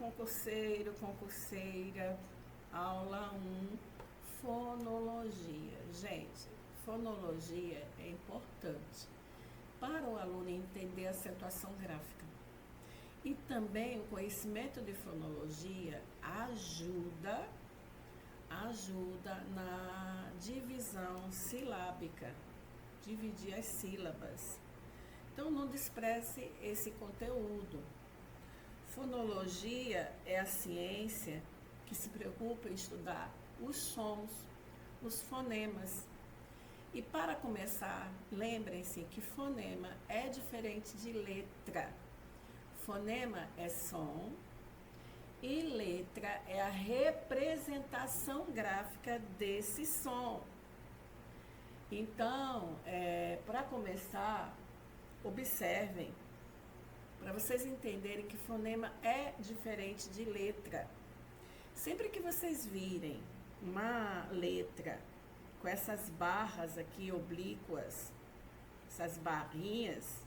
concurseiro, concurseira, aula 1, fonologia. Gente, fonologia é importante para o aluno entender a acentuação gráfica. E também o conhecimento de fonologia ajuda na divisão silábica, dividir as sílabas. Então não despreze esse conteúdo. Fonologia é a ciência que se preocupa em estudar os sons, os fonemas. E para começar, lembrem-se que fonema é diferente de letra. Fonema é som e letra é a representação gráfica desse som. Então, para começar, observem, para vocês entenderem que fonema é diferente de letra. Sempre que vocês virem uma letra com essas barras aqui oblíquas, essas barrinhas,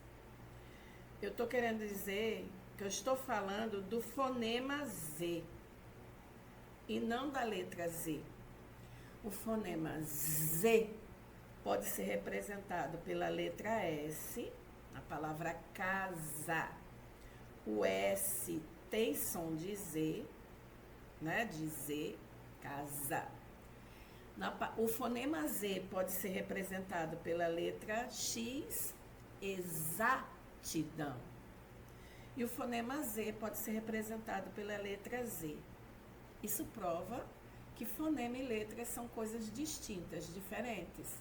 eu estou querendo dizer que eu estou falando do fonema Z e não da letra Z. O fonema Z pode ser representado pela letra S, a palavra casa. O S tem som de Z, né? De Z, casa. O fonema Z pode ser representado pela letra X, exatidão. E o fonema Z pode ser representado pela letra Z. Isso prova que fonema e letra são coisas distintas, diferentes.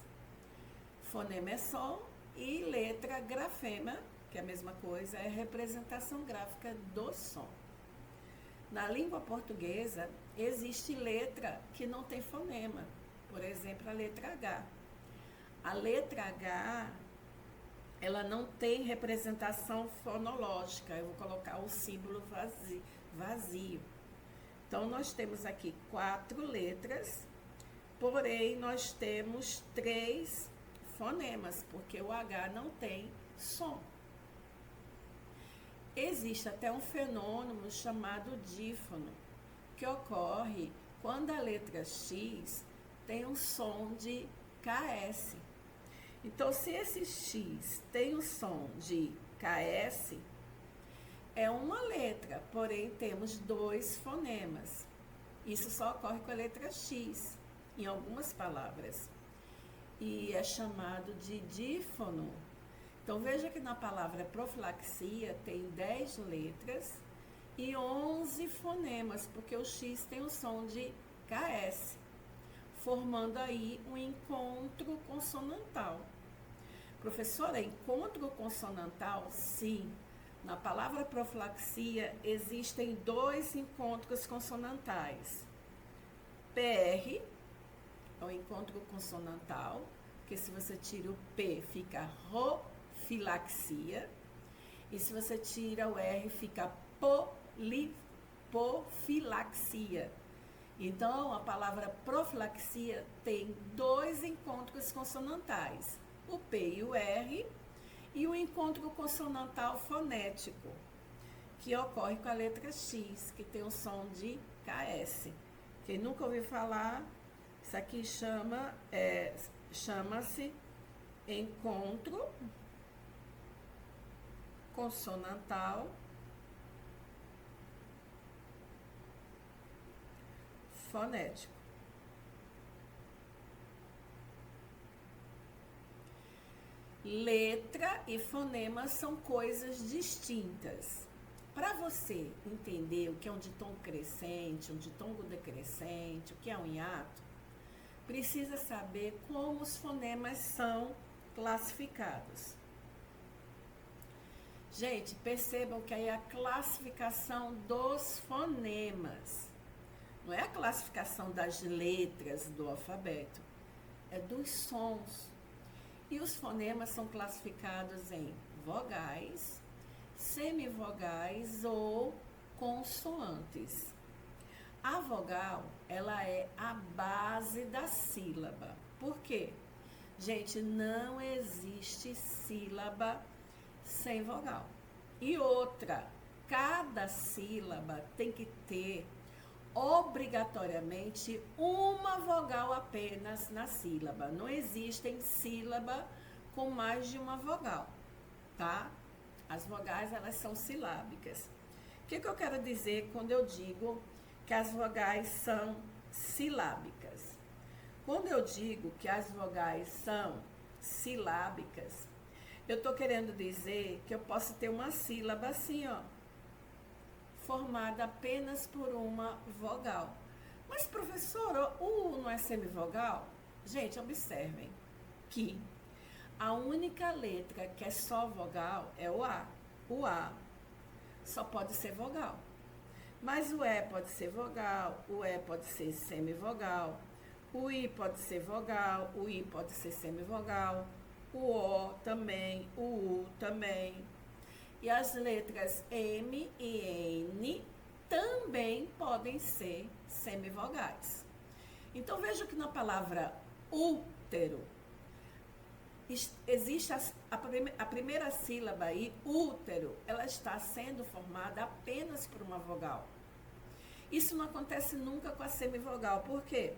Fonema é som e letra, grafema, que é a mesma coisa, é representação gráfica do som. Na língua portuguesa, existe letra que não tem fonema. Por exemplo, a letra H. A letra H, ela não tem representação fonológica. Eu vou colocar o símbolo vazio. Então, nós temos aqui 4 letras, porém, nós temos 3 fonemas, porque o H não tem som. Existe até um fenômeno chamado dífono, que ocorre quando a letra X tem um som de KS. Então, se esse X tem o som de KS, é uma letra, porém temos 2 fonemas. Isso só ocorre com a letra X, em algumas palavras. E é chamado de dífono. Então, veja que na palavra profilaxia tem 10 letras e 11 fonemas, porque o X tem o som de KS, formando aí um encontro consonantal. Professora, encontro consonantal? Sim. Na palavra profilaxia existem 2 encontros consonantais. PR é o encontro consonantal, porque se você tira o P, fica rofilaxia. E se você tira o R, fica polipofilaxia. Então, a palavra profilaxia tem 2 encontros consonantais, o P e o R, e o encontro consonantal fonético, que ocorre com a letra X, que tem o som de KS. Quem nunca ouviu falar, isso aqui chama-se encontro consonantal fonético. Letra e fonema são coisas distintas. Para você entender o que é um ditongo crescente, um ditongo decrescente, o que é um hiato, precisa saber como os fonemas são classificados. Gente, percebam que aí é a classificação dos fonemas. Não é a classificação das letras do alfabeto, é dos sons. E os fonemas são classificados em vogais, semivogais ou consoantes. A vogal, ela é a base da sílaba. Por quê? Gente, não existe sílaba sem vogal. E outra, cada sílaba tem que ter obrigatoriamente uma vogal apenas na sílaba. Não existem sílaba com mais de uma vogal, tá? As vogais, elas são silábicas. O que eu quero dizer quando eu digo que as vogais são silábicas? Quando eu digo que as vogais são silábicas, eu estou querendo dizer que eu posso ter uma sílaba assim, ó, formada apenas por uma vogal. Mas, professora, o U não é semivogal? Gente, observem que a única letra que é só vogal é o A. O A só pode ser vogal. Mas o E pode ser vogal, o E pode ser semivogal, o I pode ser vogal, o I pode ser semivogal, o O também, o U também. E as letras M e N também podem ser semivogais. Então, veja que na palavra útero, existe a primeira sílaba aí, útero, ela está sendo formada apenas por uma vogal. Isso não acontece nunca com a semivogal. Por quê?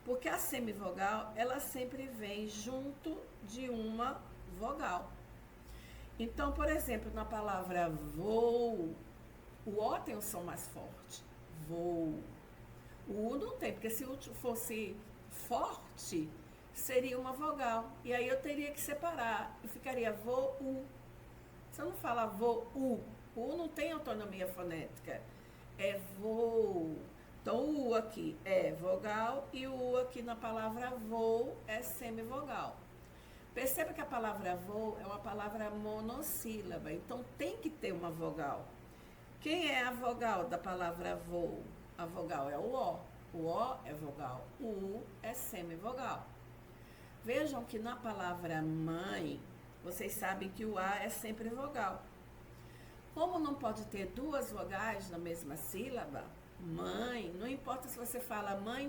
Porque a semivogal, ela sempre vem junto de uma vogal. Então, por exemplo, na palavra voo, o O tem um som mais forte. Voo. O U não tem, porque se o U fosse forte, seria uma vogal. E aí eu teria que separar. E ficaria voo. Você não fala voo. O U não tem autonomia fonética. É voo. Então, o U aqui é vogal e o U aqui na palavra voo é semivogal. Perceba que a palavra voo é uma palavra monossílaba, então tem que ter uma vogal. Quem é a vogal da palavra voo? A vogal é o O. O O é vogal, o U é semivogal. Vejam que na palavra mãe, vocês sabem que o A é sempre vogal. Como não pode ter duas vogais na mesma sílaba, mãe, não importa se você fala mãe,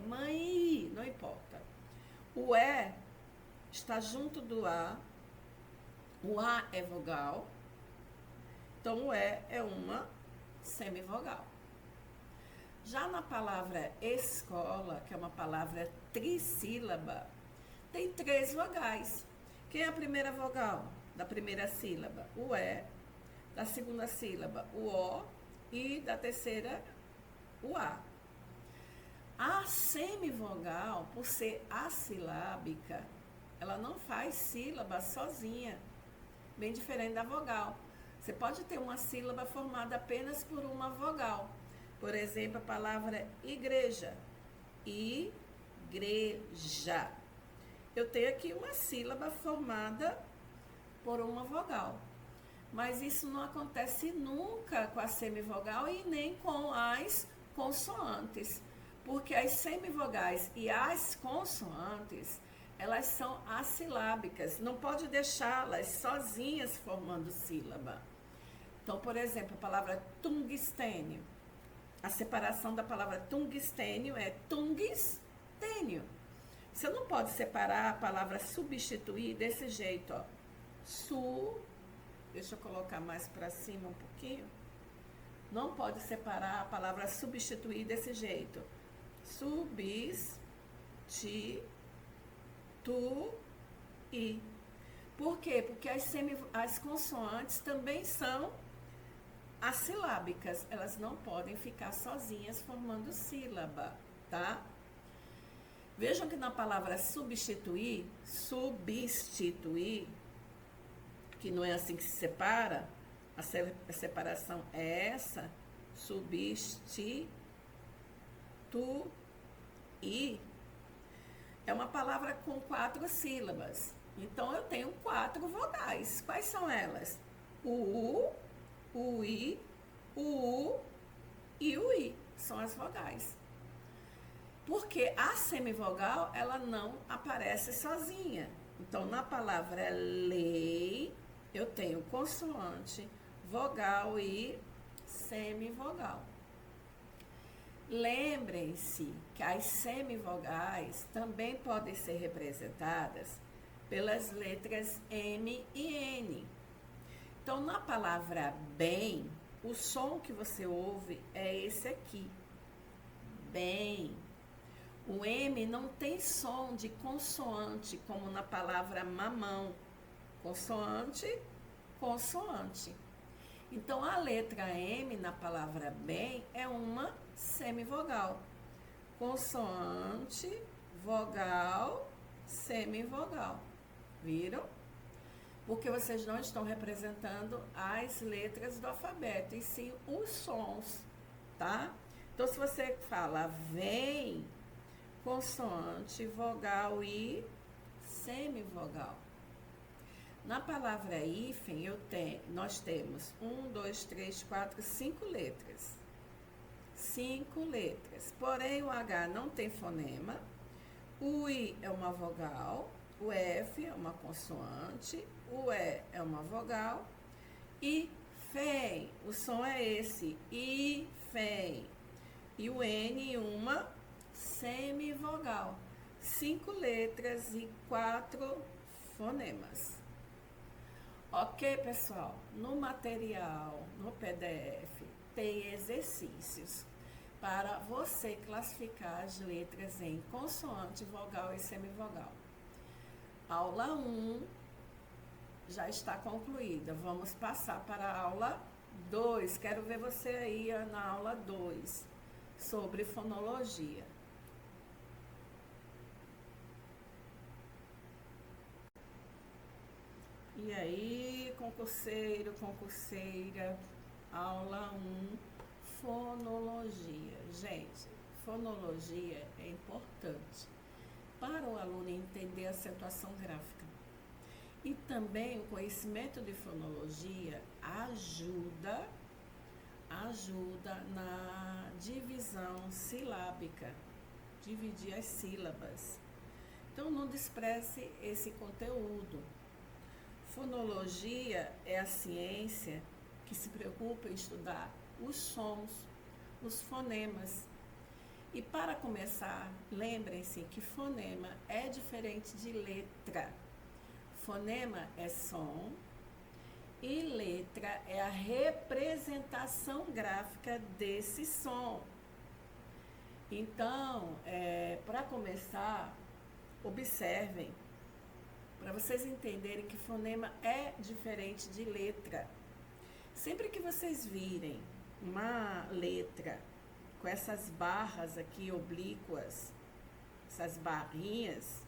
mãe, não importa. O E está junto do A, o A é vogal, então o E é uma semivogal. Já na palavra escola, que é uma palavra trissílaba, tem 3 vogais. Quem é a primeira vogal da primeira sílaba? O E, da segunda sílaba, o O, e da terceira, o A. A semivogal, por ser assilábica, ela não faz sílaba sozinha, bem diferente da vogal. Você pode ter uma sílaba formada apenas por uma vogal. Por exemplo, a palavra igreja. Igreja. Eu tenho aqui uma sílaba formada por uma vogal. Mas isso não acontece nunca com a semivogal e nem com as consoantes. Porque as semivogais e as consoantes, elas são assilábicas, não pode deixá-las sozinhas formando sílaba. Então, por exemplo, a palavra tungstênio. A separação da palavra tungstênio é tungstênio. Você não pode separar a palavra substituir desse jeito, ó. Deixa eu colocar mais para cima um pouquinho. Não pode separar a palavra substituir desse jeito. Substituir. Por quê? Porque as consoantes também são assilábicas. Elas não podem ficar sozinhas formando sílaba, tá? Vejam que na palavra substituir, que não é assim que se separa, a separação é essa, substituir. É uma palavra com 4 sílabas. Então, eu tenho 4 vogais. Quais são elas? O U, o I, o U e o I. São as vogais. Porque a semivogal, ela não aparece sozinha. Então, na palavra lei, eu tenho consoante, vogal e semivogal. Lembrem-se que as semivogais também podem ser representadas pelas letras M e N. Então, na palavra bem, o som que você ouve é esse aqui. Bem. O M não tem som de consoante, como na palavra mamão. Consoante, consoante. Então, a letra M na palavra bem é uma semivogal. Consoante, vogal, semivogal. Viram? Porque vocês não estão representando as letras do alfabeto, e sim os sons, tá? Então, se você fala vem, consoante, vogal e semivogal. Na palavra hífen, nós temos 1, 2, 3, 4, 5 letras. 5 letras. Porém, o H não tem fonema. O I é uma vogal. O F é uma consoante. O E é uma vogal. E FEM, o som é esse. I, FEM. E o N, uma semivogal. 5 letras e 4 fonemas. Ok, pessoal? No material, no PDF, tem exercícios para você classificar as letras em consoante, vogal e semivogal. Aula 1 já está concluída. Vamos passar para a aula 2. Quero ver você aí na aula 2, sobre fonologia. E aí, concurseiro, concurseira, aula 1, fonologia. Gente, fonologia é importante para o aluno entender a acentuação gráfica. E também o conhecimento de fonologia ajuda na divisão silábica, dividir as sílabas. Então, não despreze esse conteúdo. Fonologia é a ciência que se preocupa em estudar os sons, os fonemas. E para começar, lembrem-se que fonema é diferente de letra. Fonema é som e letra é a representação gráfica desse som. Então, para começar, observem, para vocês entenderem que fonema é diferente de letra. Sempre que vocês virem uma letra com essas barras aqui oblíquas, essas barrinhas,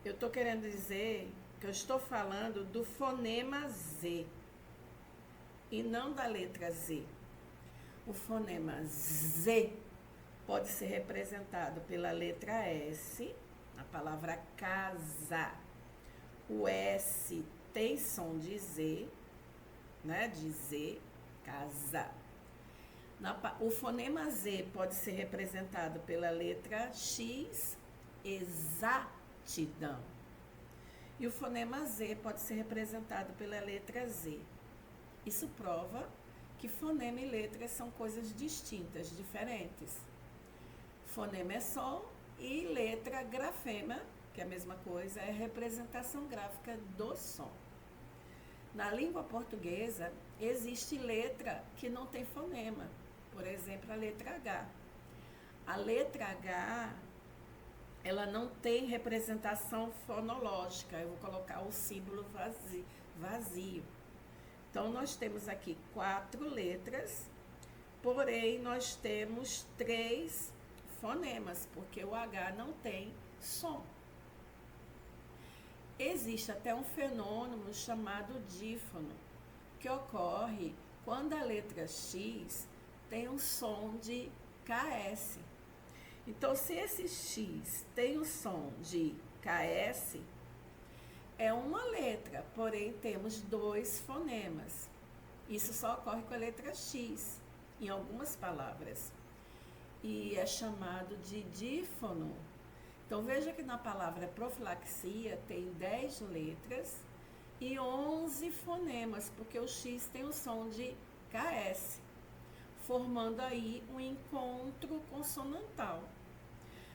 eu estou querendo dizer que eu estou falando do fonema Z e não da letra Z. O fonema Z pode ser representado pela letra S, a palavra casa. O S tem som de Z, né? De Z, casa. O fonema Z pode ser representado pela letra X, exatidão. E o fonema Z pode ser representado pela letra Z. Isso prova que fonema e letra são coisas distintas, diferentes. Fonema é som e letra, grafema, que é a mesma coisa, é representação gráfica do som. Na língua portuguesa, existe letra que não tem fonema. Por exemplo, a letra H. A letra H, ela não tem representação fonológica. Eu vou colocar o símbolo vazio. Então, nós temos aqui 4 letras, porém, nós temos 3 fonemas, porque o H não tem som. Existe até um fenômeno chamado dífono, que ocorre quando a letra X tem um som de KS. Então, se esse X tem o som de KS, é uma letra, porém temos 2 fonemas. Isso só ocorre com a letra X, em algumas palavras. E é chamado de dífono. Então, veja que na palavra profilaxia tem 10 letras e 11 fonemas, porque o X tem o som de KS, formando aí um encontro consonantal.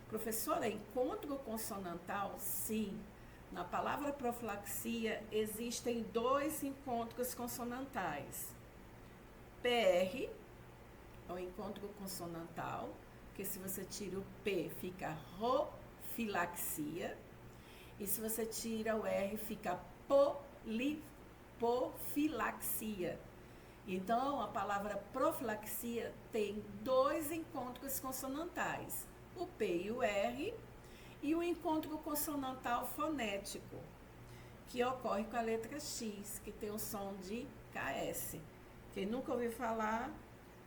Professora, encontro consonantal? Sim. Na palavra profilaxia existem 2 encontros consonantais. PR é o encontro consonantal, porque se você tira o P, fica rofilaxia. E se você tira o R, fica polipofilaxia. Então, a palavra profilaxia tem 2 encontros consonantais, o P e o R, e o encontro consonantal fonético, que ocorre com a letra X, que tem o som de KS. Quem nunca ouviu falar,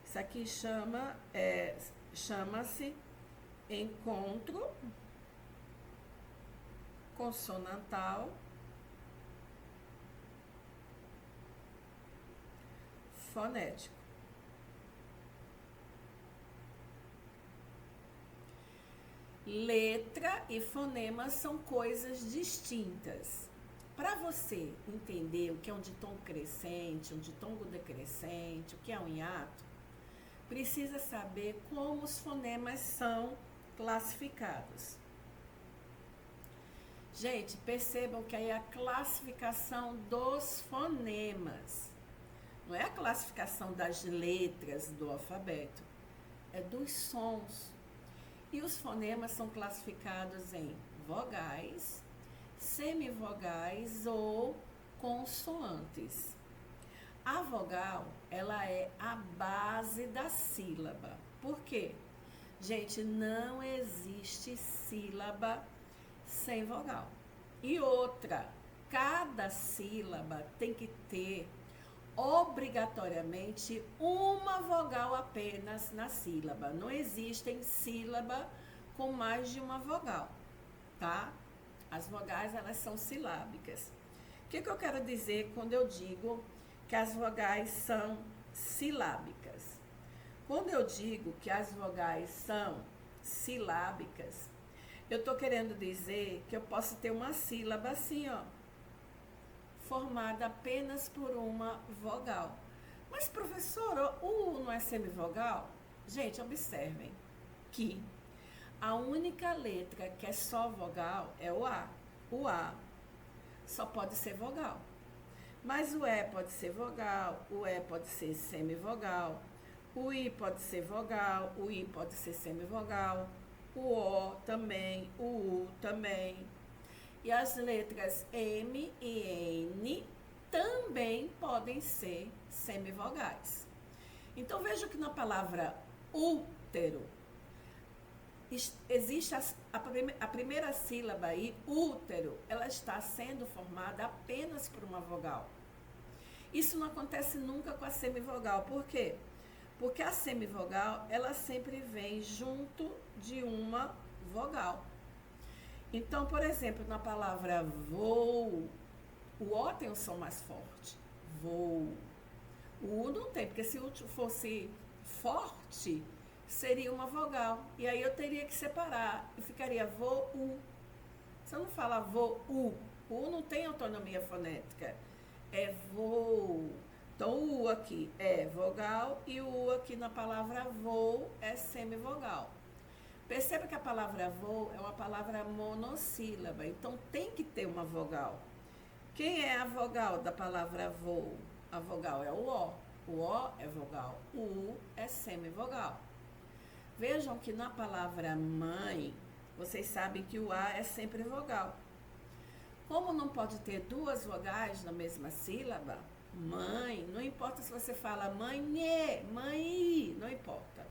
isso aqui chama-se encontro consonantal fonético. Letra e fonema são coisas distintas. Para você entender o que é um ditongo crescente, um ditongo decrescente, o que é um hiato, precisa saber como os fonemas são classificados. Gente, percebam que aí é a classificação dos fonemas. Não é a classificação das letras do alfabeto, é dos sons. E os fonemas são classificados em vogais, semivogais ou consoantes. A vogal, ela é a base da sílaba. Por quê? Gente, não existe sílaba sem vogal. E outra, cada sílaba tem que ter obrigatoriamente uma vogal apenas na sílaba. Não existem sílaba com mais de uma vogal, tá? As vogais, elas são silábicas. O que eu quero dizer quando eu digo que as vogais são silábicas? Quando eu digo que as vogais são silábicas, eu estou querendo dizer que eu posso ter uma sílaba assim, ó, formada apenas por uma vogal. Mas, professora, o U não é semivogal? Gente, observem que a única letra que é só vogal é o A. O A só pode ser vogal. Mas o E pode ser vogal, o E pode ser semivogal, o I pode ser vogal, o I pode ser semivogal, o O também, o U também. E as letras M e N também podem ser semivogais. Então, veja que na palavra útero, existe a primeira sílaba aí, útero, ela está sendo formada apenas por uma vogal. Isso não acontece nunca com a semivogal. Por quê? Porque a semivogal, ela sempre vem junto de uma vogal. Então, por exemplo, na palavra voo, o O tem um som mais forte. Voo. O U não tem, porque se o U fosse forte, seria uma vogal. E aí eu teria que separar. E ficaria voo. Você não fala voo. O U não tem autonomia fonética. É voo. Então, o U aqui é vogal e o U aqui na palavra voo é semivogal. Perceba que a palavra voo é uma palavra monossílaba, então tem que ter uma vogal. Quem é a vogal da palavra voo? A vogal é o O. O O é vogal, o U é semivogal. Vejam que na palavra mãe, vocês sabem que o A é sempre vogal. Como não pode ter duas vogais na mesma sílaba, mãe, não importa se você fala mãe, mãe, não importa.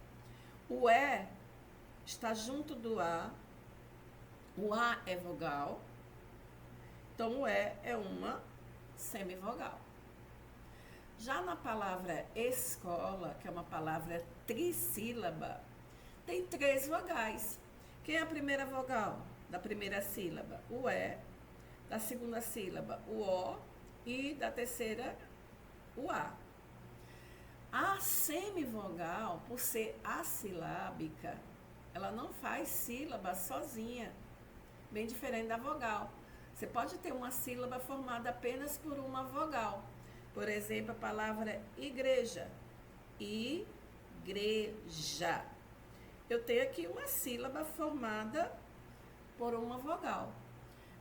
O E está junto do A, o A é vogal, então o E é uma semivogal. Já na palavra escola, que é uma palavra trissílaba, tem 3 vogais. Quem é a primeira vogal da primeira sílaba? O E, da segunda sílaba, o O, e da terceira, o A. A semivogal, por ser assilábica, ela não faz sílaba sozinha, bem diferente da vogal. Você pode ter uma sílaba formada apenas por uma vogal. Por exemplo, a palavra igreja. Igreja. Eu tenho aqui uma sílaba formada por uma vogal.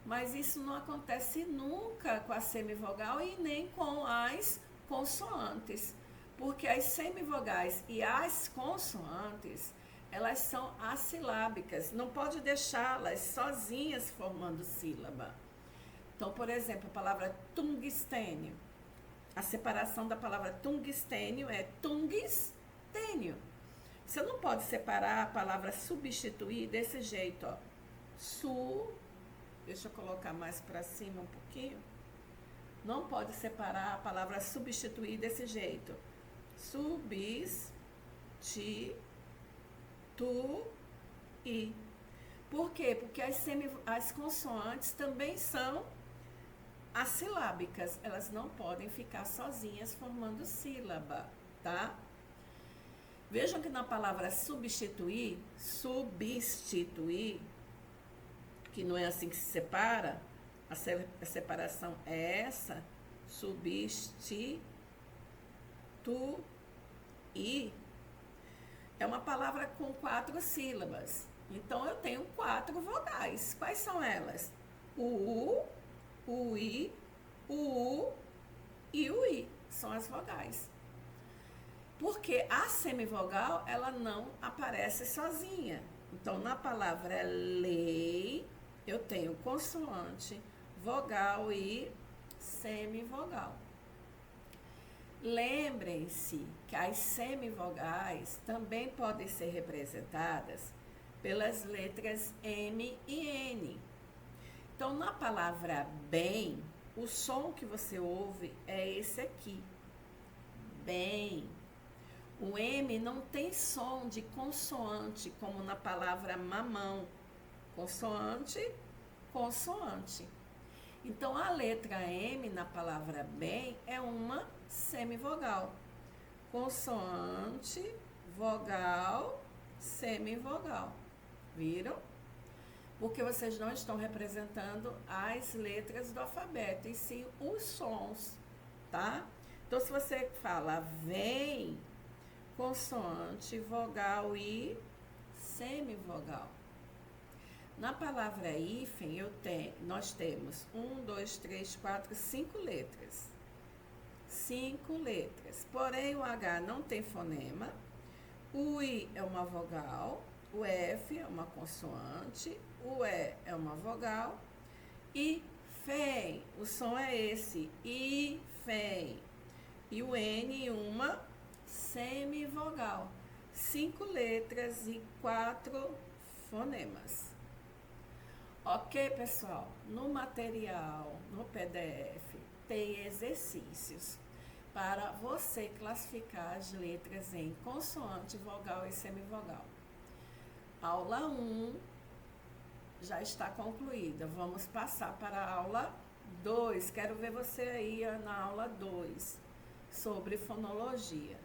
Mas isso não acontece nunca com a semivogal e nem com as consoantes. Porque as semivogais e as consoantes, elas são assilábicas. Não pode deixá-las sozinhas formando sílaba. Então, por exemplo, a palavra tungstênio. A separação da palavra tungstênio é tungstênio. Você não pode separar a palavra substituir desse jeito, ó. Deixa eu colocar mais para cima um pouquinho. Não pode separar a palavra substituir desse jeito. Substituir. Por quê? Porque as consoantes também são assilábicas. Elas não podem ficar sozinhas formando sílaba, tá? Vejam que na palavra substituir, que não é assim que se separa, a separação é essa, substituir, é uma palavra com 4 sílabas. Então, eu tenho 4 vogais. Quais são elas? O U, o I, o U e o I. São as vogais. Porque a semivogal, ela não aparece sozinha. Então, na palavra lei, eu tenho consoante, vogal e semivogal. Lembrem-se que as semivogais também podem ser representadas pelas letras M e N. Então, na palavra bem, o som que você ouve é esse aqui. Bem. O M não tem som de consoante, como na palavra mamão. Consoante, consoante. Então, a letra M na palavra bem é uma semivogal. Consoante, vogal, semivogal. Viram? Porque vocês não estão representando as letras do alfabeto, e sim os sons, tá? Então, se você fala vem, consoante, vogal e semivogal. Na palavra hífen, nós temos 1, 2, 3, 4, 5 letras. 5 letras. Porém, o H não tem fonema. O I é uma vogal. O F é uma consoante. O E é uma vogal. E fem, o som é esse. I, fem. E o N, uma semivogal. 5 letras e 4 fonemas. Ok, pessoal? No material, no PDF, tem exercícios para você classificar as letras em consoante, vogal e semivogal. Aula 1 já está concluída. Vamos passar para a aula 2. Quero ver você aí na aula 2, sobre fonologia.